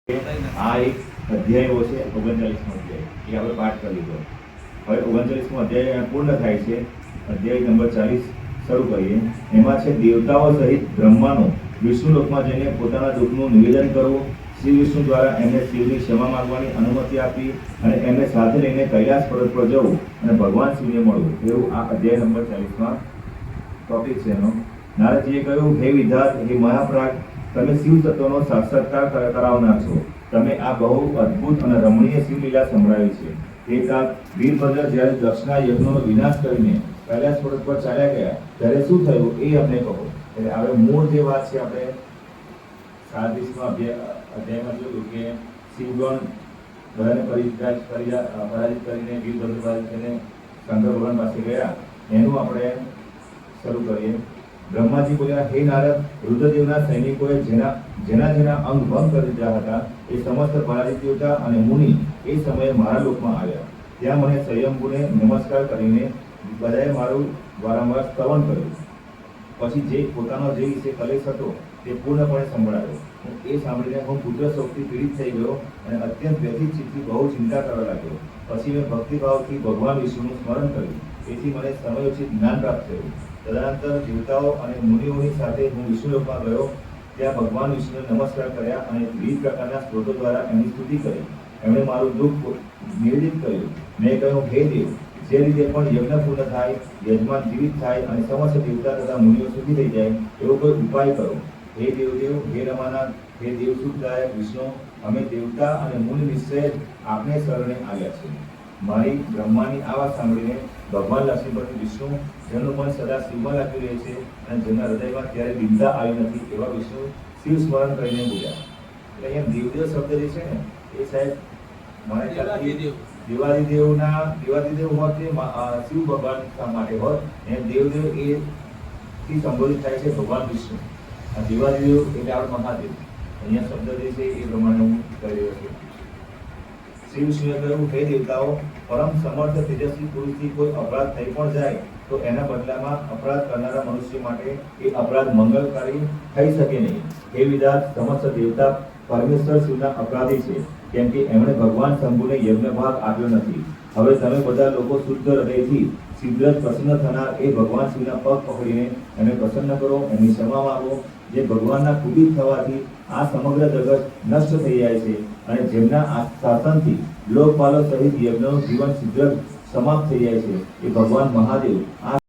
આ એક અધ્યાય છે 39મો અધ્યાય, એ આપણે પાઠ કરી લીધો. હવે 39મો અધ્યાય પૂર્ણ થાય છે. અધ્યાય નંબર 40 શરૂ કરીએ. એમાં છે દેવતાઓ સહિત બ્રહ્માનો વિષ્ણુ લોકમાં જઈને પોતાના દુઃખનું નિવેદન કરવું, શ્રી વિષ્ણુ દ્વારા એમને શિવની ક્ષમા માંગવાની અનુમતિ આપી અને એમને સાથે લઈને કૈલાસ પર્વત પર જવું અને ભગવાન શિવને મળવું, એવું આ અધ્યાય નંબર 40માં ટોપિક છે એનો. નારદજીએ કહ્યું, હે વિધાત, હે મહાપ્રાગ, તમે શિવ તત્વનો સાક્ષાત્કાર કરાવનાર છો. તમે આ બહુ અદ્ભુત અને રમણીય શિવલીલા સંભળાવી છે. એકાંત વીરભદ્ર જ્યારે દક્ષના યજ્ઞનો વિનાશ કરીને કૈલાસ પર્વત પર ચાલ્યા ગયા ત્યારે શું થયું એ અમને કહો. એટલે હવે મૂળ જે વાત છે આપણે 37મા અધ્યાયમાં જોયું કે શિવગણ બધાને પરાજિત કરીને વીરભદ્ર પરાજિત કરીને શંકર ભગવાન પાસે ગયા, એનું આપણે શરૂ કરીએ. બ્રહ્માજી બોલ્યા, હે નારદ, રુદ્રદેવના સૈનિકોએ જેના અંગ ભંગ કરી દીધા હતા એ સમસ્ત પરાજિત દેવતા અને મુનિ એ સમયે મારા લોકમાં આવ્યા. ત્યાં મને સ્વયંભૂને નમસ્કાર કરીને બધાએ મારું વારંવાર સ્તવન કર્યું. પછી જે પોતાનો જે વિશે કલેશ હતો તે પૂર્ણપણે સંભળાયો. એ સાંભળીને હું પુત્ર શોકથી પીડિત થઈ ગયો અને અત્યંત વ્યથિત ચિત્તથી બહુ ચિંતા કરવા લાગ્યો. પછી મેં ભક્તિભાવથી ભગવાન વિષ્ણુનું સ્મરણ કર્યું. તેથી મને સમયોચિત જ્ઞાન પ્રાપ્ત થયું. તદનંતર દેવતાઓ અને મુનિઓની સાથે હું વિષ્ણુલોકમાં ગયો. ત્યાં ભગવાન વિષ્ણુને નમસ્કાર કર્યા અને વિવિધ પ્રકારના સ્ત્રોતો દ્વારા એમની સ્તુતિ કરી. એમણે મારું દુઃખ નિવેદિત કર્યું. મેં કહ્યું, હે દેવ, જે રીતે પણ યજ્ઞ પૂર્ણ થાય, યજમાન જીવિત થાય અને સમસ્ત દેવતા તથા મુનિઓ સુખી થઈ જાય એવો કોઈ ઉપાય કરો. હે દેવદેવ, હે રમાનાથ, હે દેવસુખદાયક વિષ્ણુ, અમે દેવતા અને મુનિ નિશ્ચય આપને શરણે આવ્યા છીએ. મારી બ્રહ્માની આ વાત સાંભળીને ભગવાન લક્ષ્મીપતિ વિષ્ણુ, જેમનું પણ સદા શિવમાં લાગી રહે છે અને જેમના હૃદયમાં ક્યારે બિંદા આવી નથી, એવા વિષ્ણુ શિવ સ્મરણ કરીને બોલ્યા. એટલે અહીંયા દેવદેવ શબ્દ જે છે ને એ સાહેબ મને દેવાદિદેવ હોત તે શિવ ભગવાન માટે હોત, અને દેવદેવ એ થી સંબોધિત થાય છે ભગવાન વિષ્ણુ. આ દેવાદિદેવ એટલે આપણે મહાદેવ. અહીંયા શબ્દ જે છે એ પ્રમાણે હું કહી રહ્યો છું. શ્રી વિષ્ણુએ કહ્યું, હે દેવતાઓ, પરમ સમર્થ તેજસ્વી પુરુષથી કોઈ અપરાધ થઈ પણ જાય તો એના બદલામાં અપરાધ કરનારા મનુષ્ય માટે એ અપરાધ મંગલકારી થઈ શકે નહીં. હે વિધાત, સમસ્ત દેવતા પરમેશ્વર શિવના અપરાધી છે, કેમ કે એમણે ભગવાન શંભુને યજ્ઞ ભાગ આપ્યો નથી. હવે તમે બધા લોકો શુદ્ધ હૃદયથી શીઘ્ર જ પ્રસન્ન થનાર એ ભગવાન શિવના પગ પકડીને એમને પ્રસન્ન કરો, એમની ક્ષમા માંગો. જે ભગવાનના કુપિત થવાથી આ સમગ્ર જગત નષ્ટ થઈ જાય છે અને જેમના શાસનથી લોકપાલો સહિત યજ્ઞનું જીવન શીઘ્ર સમાપ્ત થઈ જાય છે, એ ભગવાન મહાદેવ આ